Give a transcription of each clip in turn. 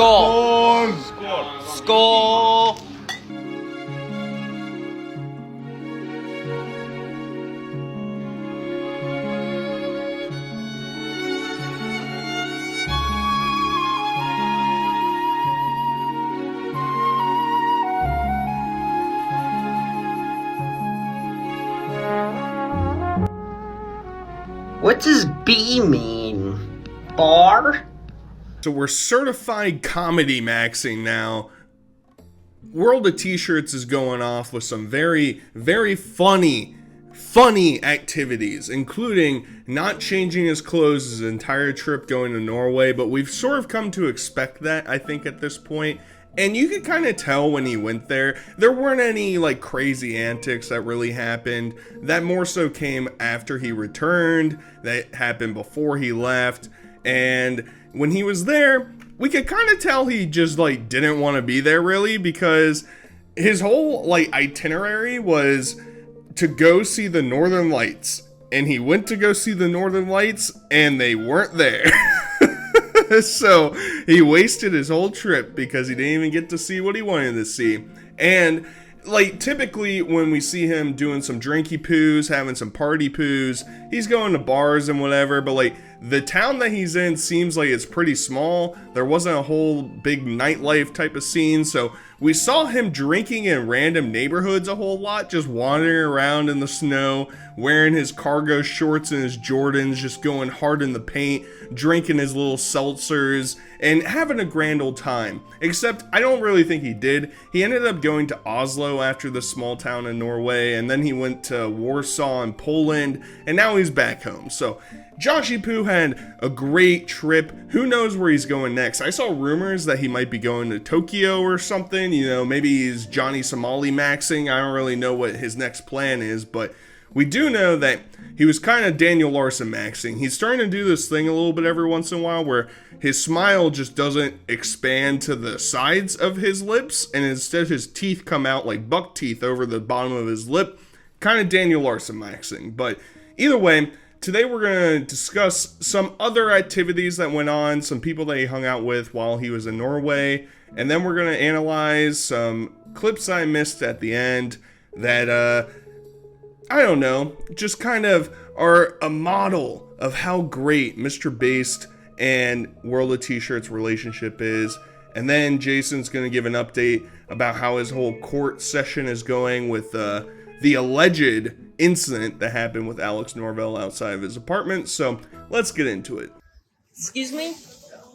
Skål! Skål! What does B mean? Bar? So we're certified comedy maxing now. World of T-shirts is going off with some very, very funny activities, including not changing his clothes his entire trip going to Norway, but we've sort of come to expect that, I think, at this point. And you could kind of tell when he went there weren't any like crazy antics that really happened. That more so came after he returned, that happened before he left. And when he was there, we could kind of tell he just like didn't want to be there really, because his whole like itinerary was to go see the Northern Lights. And he went to go see the Northern Lights and they weren't there. So he wasted his whole trip because he didn't even get to see what he wanted to see. And like typically when we see him doing some drinky poos, having some party poos, he's going to bars and whatever, but like the town that he's in seems like it's pretty small. There wasn't a whole big nightlife type of scene, so we saw him drinking in random neighborhoods a whole lot, just wandering around in the snow, wearing his cargo shorts and his Jordans, just going hard in the paint, drinking his little seltzers, and having a grand old time. Except, I don't really think he did. He ended up going to Oslo after the small town in Norway, and then he went to Warsaw in Poland, and now he's back home. So, Joshy Poo had a great trip. Who knows where he's going next? I saw rumors that he might be going to Tokyo or something. You know, maybe he's Johnny Somali maxing. I don't really know what his next plan is, but we do know that he was kind of Daniel Larson maxing. He's starting to do this thing a little bit every once in a while where his smile just doesn't expand to the sides of his lips, and instead his teeth come out like buck teeth over the bottom of his lip. Kind of Daniel Larson maxing. But either way, today we're going to discuss some other activities that went on, some people that he hung out with while he was in Norway, and then we're going to analyze some clips I missed at the end that, I don't know, just kind of are a model of how great Mr. Based and World of T-Shirts relationship is. And then Jason's going to give an update about how his whole court session is going with the alleged incident that happened with Alex Norvell outside of his apartment. So let's get into it. Excuse me?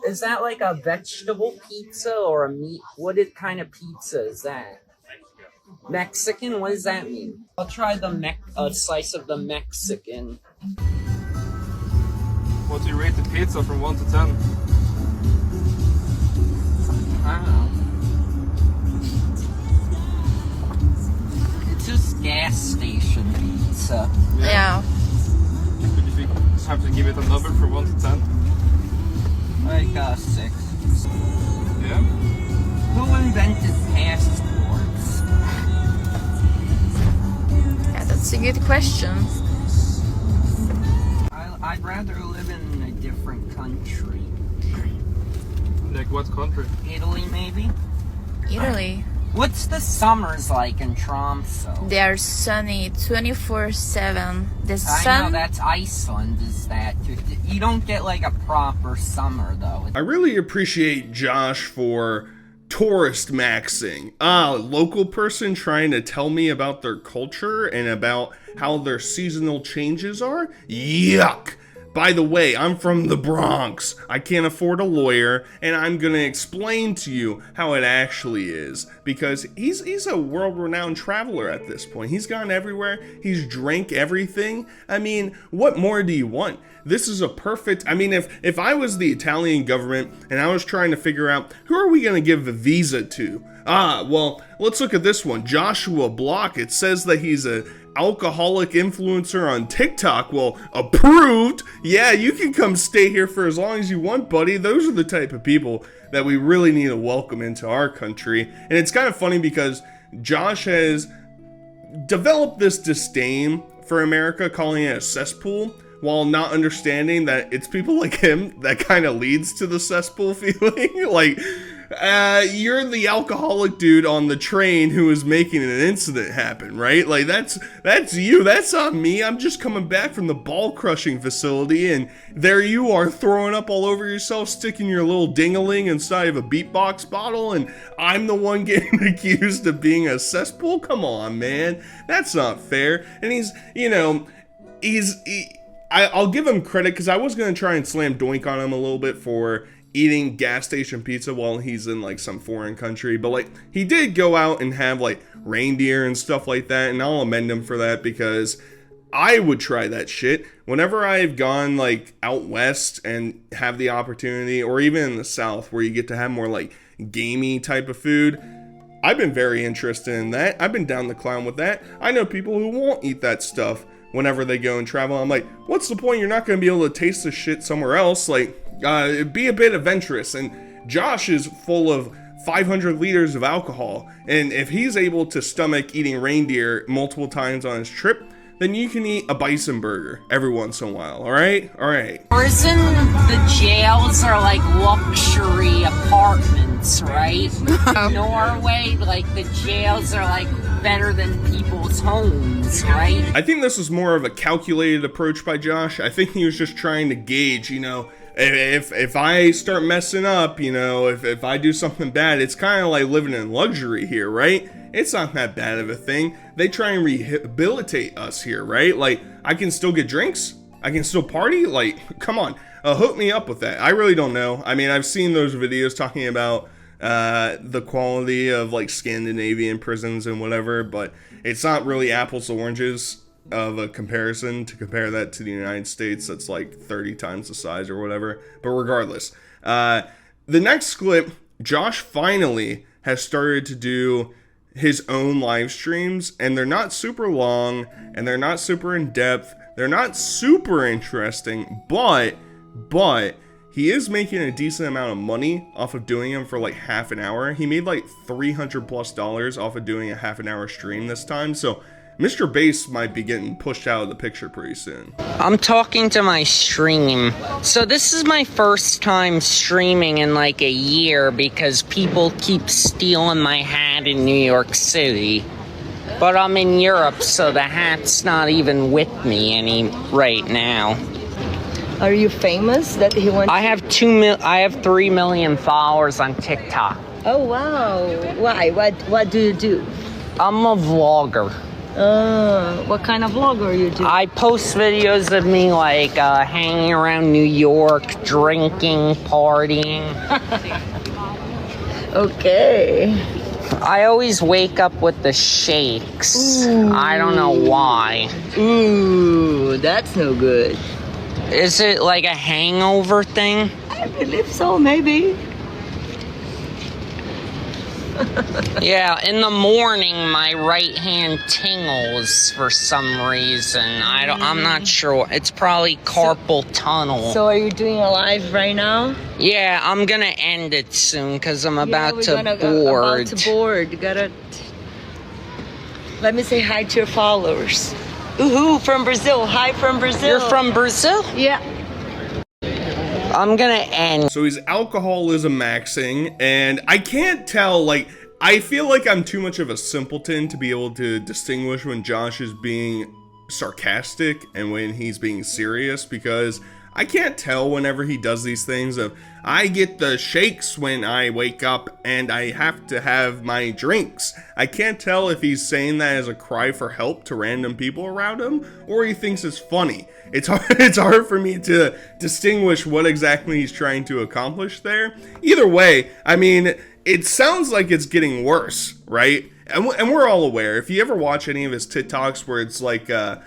Is that like a vegetable pizza or a meat? What kind of pizza is that? Mexican? What does that mean? I'll try the slice of the Mexican. What do you rate the pizza from 1 to 10? I don't know. It's just gas station pizza. Yeah. Would you have to give it a number from 1 to 10? Like 6. Yeah? Who invented passports? Yeah, that's a good question. I'd rather live in a different country. Like what country? Italy, maybe? Italy. What's the summers like in Tromso? They are sunny 24/7. The I know, sun. that's Iceland, is that? You don't get like a proper summer, though. I really appreciate Josh for tourist maxing. Local person trying to tell me about their culture and about how their seasonal changes are? Yuck! By the way, I'm from the Bronx. I can't afford a lawyer, and I'm gonna explain to you how it actually is. Because he's a world-renowned traveler at this point. He's gone everywhere. He's drank everything. I mean, what more do you want? This is a perfect... I mean, if I was the Italian government and I was trying to figure out who are we gonna give a visa to? Well, let's look at this one. Joshua Block. It says that he's a alcoholic influencer on TikTok. Well, approved. Yeah, you can come stay here for as long as you want, buddy. Those are the type of people that we really need to welcome into our country. And it's kind of funny because Josh has developed this disdain for America, calling it a cesspool, while not understanding that it's people like him that kind of leads to the cesspool feeling. Like, you're the alcoholic dude on the train who is making an incident happen, right? Like, that's you. That's not me. I'm just coming back from the ball crushing facility, and there you are throwing up all over yourself, sticking your little ding-a-ling inside of a beatbox bottle, and I'm the one getting accused of being a cesspool? Come on, man. That's not fair. And he's, you know, I'll give him credit, because I was going to try and slam doink on him a little bit for eating gas station pizza while he's in like some foreign country, but like he did go out and have like reindeer and stuff like that, and I'll amend him for that, because I would try that shit whenever I've gone like out west and have the opportunity, or even in the south where you get to have more like gamey type of food. I've been very interested in that. I've been down the clown with that. I know people who won't eat that stuff whenever they go and travel. I'm like, what's the point? You're not going to be able to taste the shit somewhere else. Like, be a bit adventurous. And Josh is full of 500 liters of alcohol, and if he's able to stomach eating reindeer multiple times on his trip, then you can eat a bison burger every once in a while. All right? Prison, the jails are like luxury apartments, right? Norway, like the jails are like better than people's homes, right? I think this is more of a calculated approach by Josh. I think he was just trying to gauge, you know, if I start messing up, you know, if I do something bad, it's kind of like living in luxury here, right? It's not that bad of a thing. They try and rehabilitate us here, right? Like, I can still get drinks. I can still party. Like, come on, hook me up with that. I really don't know. I mean, I've seen those videos talking about the quality of like Scandinavian prisons and whatever, but it's not really apples to oranges of a comparison to compare that to the United States. That's like 30 times the size or whatever. But regardless, the next clip, Josh finally has started to do his own live streams, and they're not super long, and they're not super in depth, they're not super interesting, but he is making a decent amount of money off of doing them for like half an hour. He made like $300+ off of doing a half an hour stream this time, so Mr. Bass might be getting pushed out of the picture pretty soon. I'm talking to my stream. So this is my first time streaming in like a year, because people keep stealing my hat in New York City. But I'm in Europe, so the hat's not even with me right now. Are you famous that he wants? I have 3 million followers on TikTok. Oh wow! Why? What do you do? I'm a vlogger. What kind of vlog are you doing? I post videos of me like hanging around New York, drinking, partying. Okay. I always wake up with the shakes. Ooh. I don't know why. Ooh, that's no good. Is it like a hangover thing? I believe so, maybe. Yeah, in the morning my right hand tingles for some reason. I'm not sure. It's probably carpal tunnel. So are you doing a live right now? Yeah, I'm gonna end it soon because I'm about to board. You gotta. Let me say hi to your followers. Ooh, from Brazil. Hi from Brazil. You're from Brazil? Yeah. I'm gonna end. So he's alcoholism maxing, and I can't tell, like, I feel like I'm too much of a simpleton to be able to distinguish when Josh is being sarcastic and when he's being serious, because I can't tell whenever he does these things of, I get the shakes when I wake up and I have to have my drinks. I can't tell if he's saying that as a cry for help to random people around him, or he thinks it's funny. It's hard for me to distinguish what exactly he's trying to accomplish there. Either way, I mean, it sounds like it's getting worse, right? And we're all aware. If you ever watch any of his TikToks where it's like the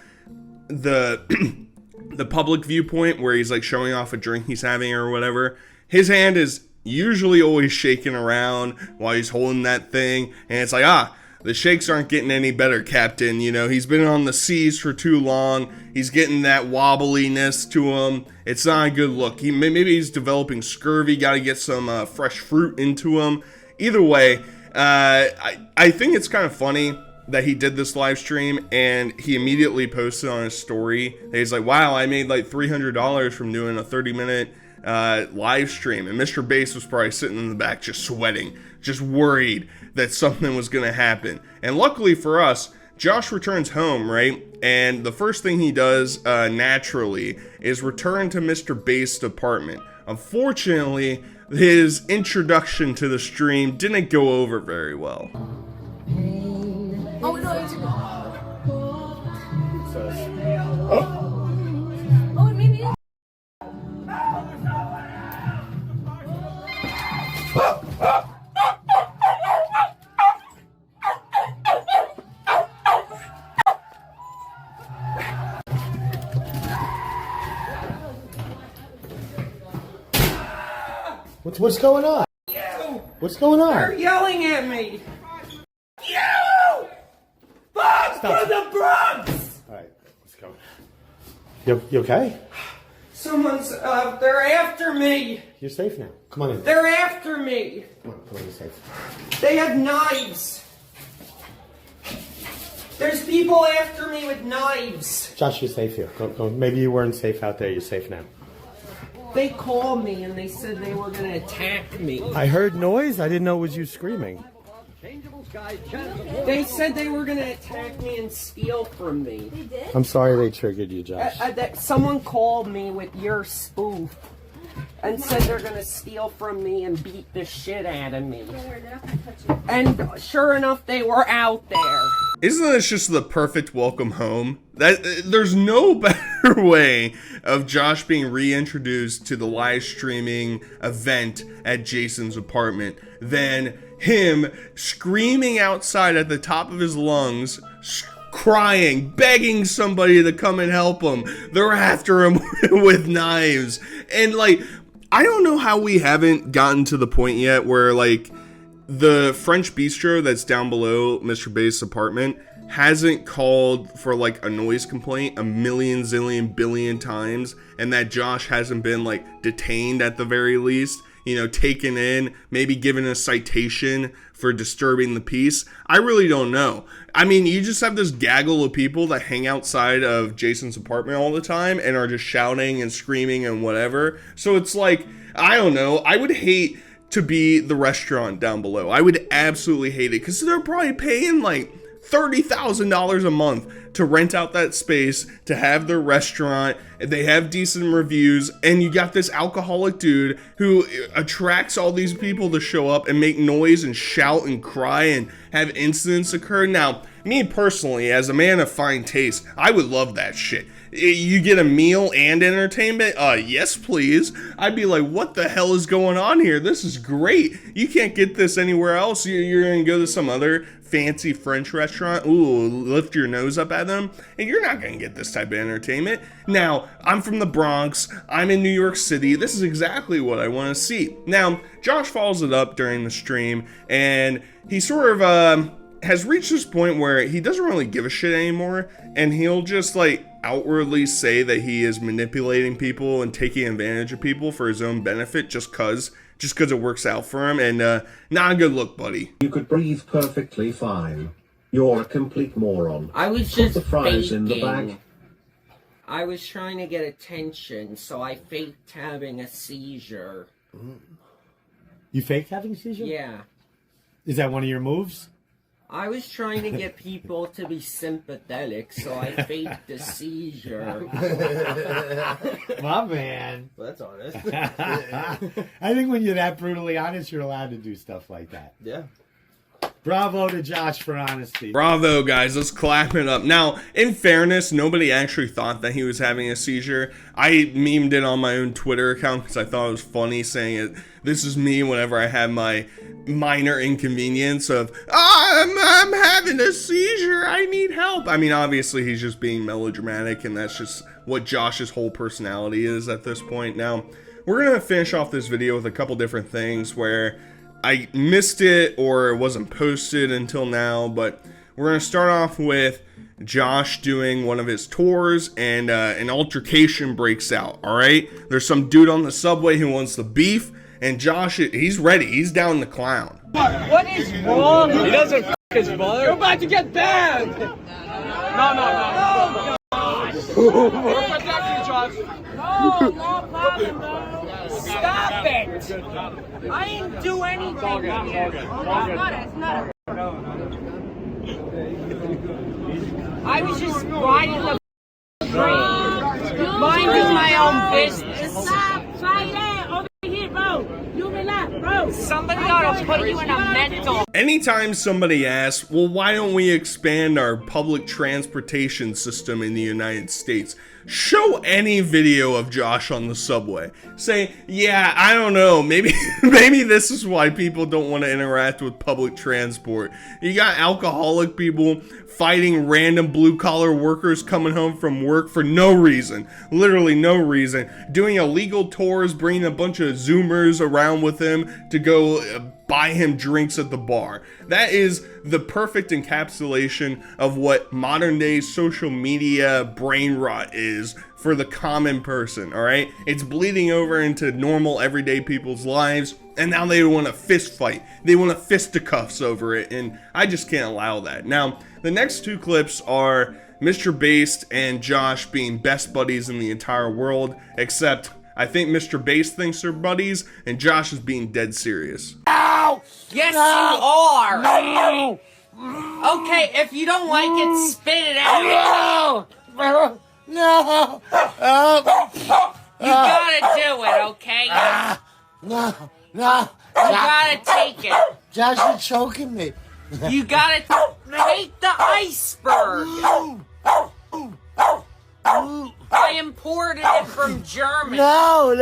public viewpoint where he's like showing off a drink he's having or whatever, his hand is usually always shaking around while he's holding that thing, and it's like, the shakes aren't getting any better, Captain. You know, he's been on the seas for too long. He's getting that wobbliness to him. It's not a good look. Maybe he's developing scurvy. Got to get some fresh fruit into him. Either way, I think it's kind of funny that he did this live stream, and he immediately posted on his story that he's like, wow, I made like $300 from doing a 30-minute live stream, and Mr. Bass was probably sitting in the back just sweating, just worried that something was going to happen. And luckily for us, Josh returns home, right? And the first thing he does naturally is return to Mr. Bass' apartment. Unfortunately, his introduction to the stream didn't go over very well. Oh no, it's maybe. What's going on? What's going on? They're yelling at me. You! Fuck for the Bronx! Alright, let's go. You okay? Someone's, they're after me. You're safe now. Come on in. They're after me. Come on, you're safe. They have knives. There's people after me with knives. Josh, you're safe here. Go. Maybe you weren't safe out there. You're safe now. They called me and they said they were gonna attack me. I heard noise. I didn't know it was you screaming. They said they were gonna attack me and steal from me. They did? I'm sorry they triggered you, Josh. That someone called me with your spoof and said they're gonna steal from me and beat the shit out of me. They're not gonna touch you. And sure enough, they were out there. Isn't this just the perfect welcome home? There's no better way of Josh being reintroduced to the live streaming event at Jason's apartment than him screaming outside at the top of his lungs, crying, begging somebody to come and help him. They're after him with knives. And like, I don't know how we haven't gotten to the point yet where like the French bistro that's down below Mr. Bass' apartment hasn't called for like a noise complaint a million, zillion, billion times, and that Josh hasn't been like detained at the very least, you know, taken in, maybe given a citation for disturbing the peace. I really don't know. I mean, you just have this gaggle of people that hang outside of Jason's apartment all the time and are just shouting and screaming and whatever. So it's like, I don't know. I would hate to be the restaurant down below. I would absolutely hate it because they're probably paying like $30,000 a month to rent out that space, to have their restaurant. They have decent reviews, and you got this alcoholic dude who attracts all these people to show up and make noise and shout and cry and have incidents occur. Now, me personally, as a man of fine taste, I would love that shit. You get a meal and entertainment? Yes, please. I'd be like, what the hell is going on here? This is great. You can't get this anywhere else. You're going to go to some other fancy French restaurant, ooh, lift your nose up at them, and you're not going to get this type of entertainment. Now, I'm from the Bronx. I'm in New York City. This is exactly what I want to see. Now, Josh follows it up during the stream, and he sort of has reached this point where he doesn't really give a shit anymore, and he'll just like outwardly say that he is manipulating people and taking advantage of people for his own benefit just cause it works out for him, and not a good look, buddy. You could breathe perfectly fine. You're a complete moron. I was Put just the fries in the faking. bag. I was trying to get attention, so I faked having a seizure. You faked having a seizure? Yeah. Is that one of your moves? I was trying to get people to be sympathetic, so I faked a seizure. My man. Well, that's honest. I think when you're that brutally honest, you're allowed to do stuff like that. Yeah. Bravo to Josh for honesty. Bravo, guys. Let's clap it up. Now, in fairness, nobody actually thought that he was having a seizure. I memed it on my own Twitter account because I thought it was funny saying it. This is me whenever I have my minor inconvenience of, I'm having a seizure. I need help. I mean, obviously, he's just being melodramatic, and that's just what Josh's whole personality is at this point. Now, we're going to finish off this video with a couple different things where I missed it or it wasn't posted until now, but we're going to start off with Josh doing one of his tours, and an altercation breaks out, all right? There's some dude on the subway who wants the beef, and Josh, he's ready. He's down the clown. What is wrong? He doesn't f his mother. You're about to get banned. No. We're protecting you, Josh. No problem, bro. Stop it! I didn't do anything here. I was just riding the train, minding my own business. Over here, bro. You relax, bro. Somebody ought to put you in a mental. Anytime somebody asks, well, why don't we expand our public transportation system in the United States? Show any video of Josh on the subway. Say, yeah, I don't know, maybe this is why people don't want to interact with public transport. You got alcoholic people fighting random blue-collar workers coming home from work for no reason. Literally no reason. Doing illegal tours, bringing a bunch of Zoomers around with him to go buy him drinks at the bar. That is the perfect encapsulation of what modern day social media brain rot is for the common person, alright? It's bleeding over into normal everyday people's lives, and now they want a fist fight. They want a fisticuffs over it, and I just can't allow that. Now, the next two clips are Mr. Based and Josh being best buddies in the entire world, except I think Mr. Bass thinks they're buddies, and Josh is being dead serious. Yes, you are. No. Okay, if you don't like it, spit it out. No. You gotta do it, okay? No. You gotta take it. Josh, you're choking me. You gotta take the iceberg. I imported it from Germany. No,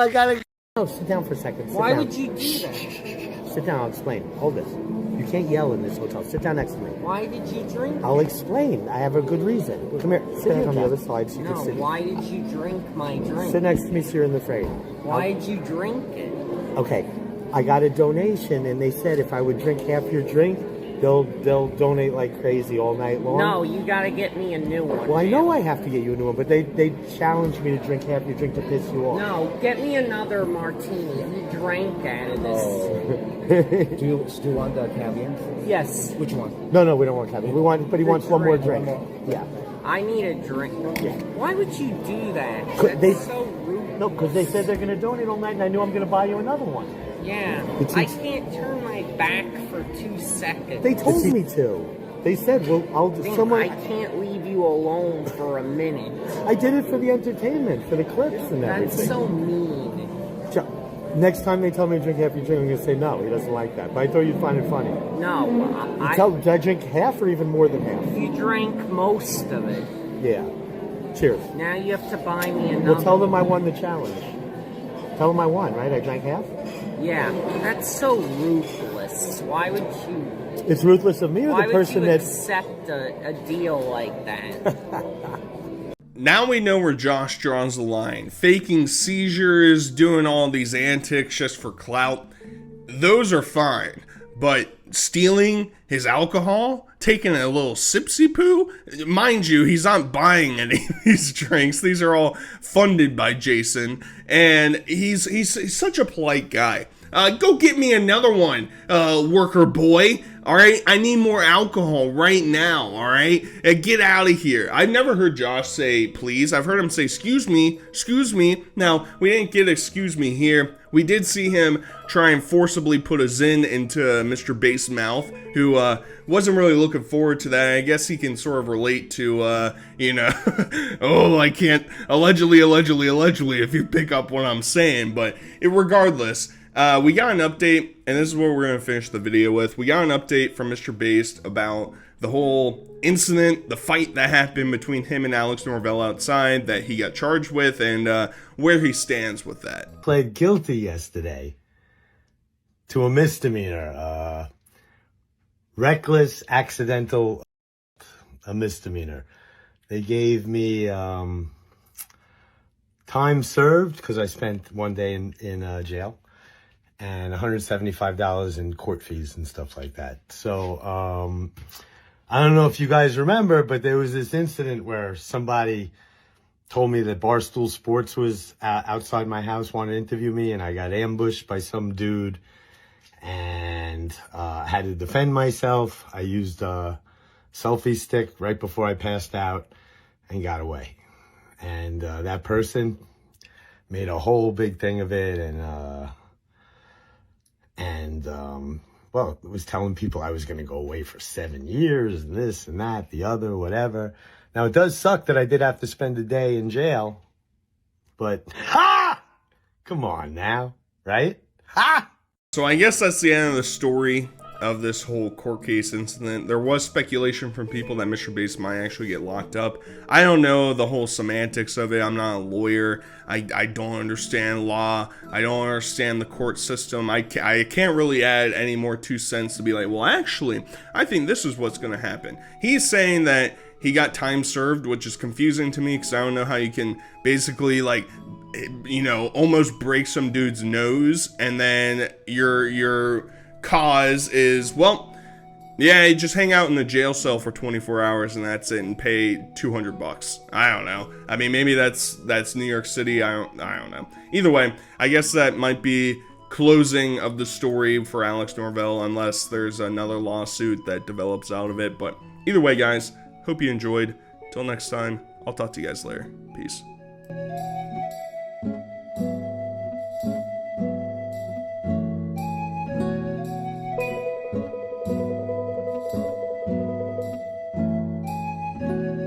I gotta. No, sit down for a second. Sit Why down. would you do that? Sit down, I'll explain. Hold this. You can't yell in this hotel. Sit down next to me. Why did you drink? I'll explain. I have a good reason. Come here. Sit down on the other side so you No, can sit. why did you drink my drink? Sit next to me so you're in the frame. Why did you drink it? Okay. I got a donation and they said if I would drink half your drink, they'll donate like crazy all night long. No, you gotta get me a new one. Well, I know I have to get you a new one, but they challenged me to drink half your drink to piss you off. No, get me another martini. You drank out of this. Do you want the caviar? Yes. Which one? No, we don't want caviar. But he wants one more drink. Yeah. I need a drink. Yeah. Why would you do that? They- That's so rude. No, because they said they're going to donate all night, and I knew I'm going to buy you another one. Yeah. I can't turn my back for 2 seconds. They told me to. They said, well, I can't leave you alone for a minute. I did it for the entertainment, for the clips and everything. That's so mean. Next time they tell me to drink half your drink, I'm going to say no. He doesn't like that. But I thought you'd find it funny. No, Did I drink half or even more than half? You drank most of it. Yeah. Cheers. Now you have to buy me another. Well, tell them I won the challenge. Tell them I won, right? I drank half? Yeah, that's so ruthless. Why would you? It's ruthless of me or Why the person would you that... accept a deal like that? Now we know where Josh draws the line. Faking seizures, doing all these antics just for clout. Those are fine. But stealing his alcohol, taking a little sipsy poo, mind you, he's not buying any of these drinks. These are all funded by Jason, and he's such a polite guy. Go get me another one, worker boy. All right, I need more alcohol right now. All right, get out of here. I've never heard Josh say please. I've heard him say excuse me, excuse me. Now we didn't get excuse me here. We did see him try and forcibly put a Zin into Mr. Bass' mouth, who wasn't really looking forward to that. I guess he can sort of relate to, you know, oh, I can't, allegedly, if you pick up what I'm saying. But regardless, we got an update, and this is what we're going to finish the video with. We got an update from Mr. Bass about the whole incident, the fight that happened between him and Alex Norvell outside that he got charged with, and where he stands with that. Pled guilty yesterday to a misdemeanor, reckless, accidental, a misdemeanor. They gave me time served because I spent one day in jail, and $175 in court fees and stuff like that. So I don't know if you guys remember, but there was this incident where somebody told me that Barstool Sports was outside my house, wanted to interview me, and I got ambushed by some dude and I had to defend myself. I used a selfie stick right before I passed out and got away. And that person made a whole big thing of it, and well, it was telling people I was going to go away for 7 years, and this and that, the other, whatever. Now, it does suck that I did have to spend a day in jail, but come on now, right? So I guess that's the end of the story of this whole court case incident. There was speculation from people that Mr. Bass might actually get locked up. I don't know the whole semantics of it. I'm not a lawyer. I don't understand law. I don't understand the court system. I can't really add any more 2 cents to be like, well, actually, I think this is what's going to happen. He's saying that he got time served, which is confusing to me because I don't know how you can basically, like, you know, almost break some dude's nose and then your cause is, well, yeah, you just hang out in the jail cell for 24 hours and that's it, and pay $200. I don't know. I mean, maybe that's New York City. I don't know. Either way, I guess that might be closing of the story for Alex Norvell, unless there's another lawsuit that develops out of it. But either way, guys, hope you enjoyed. Till next time, I'll talk to you guys later. Peace.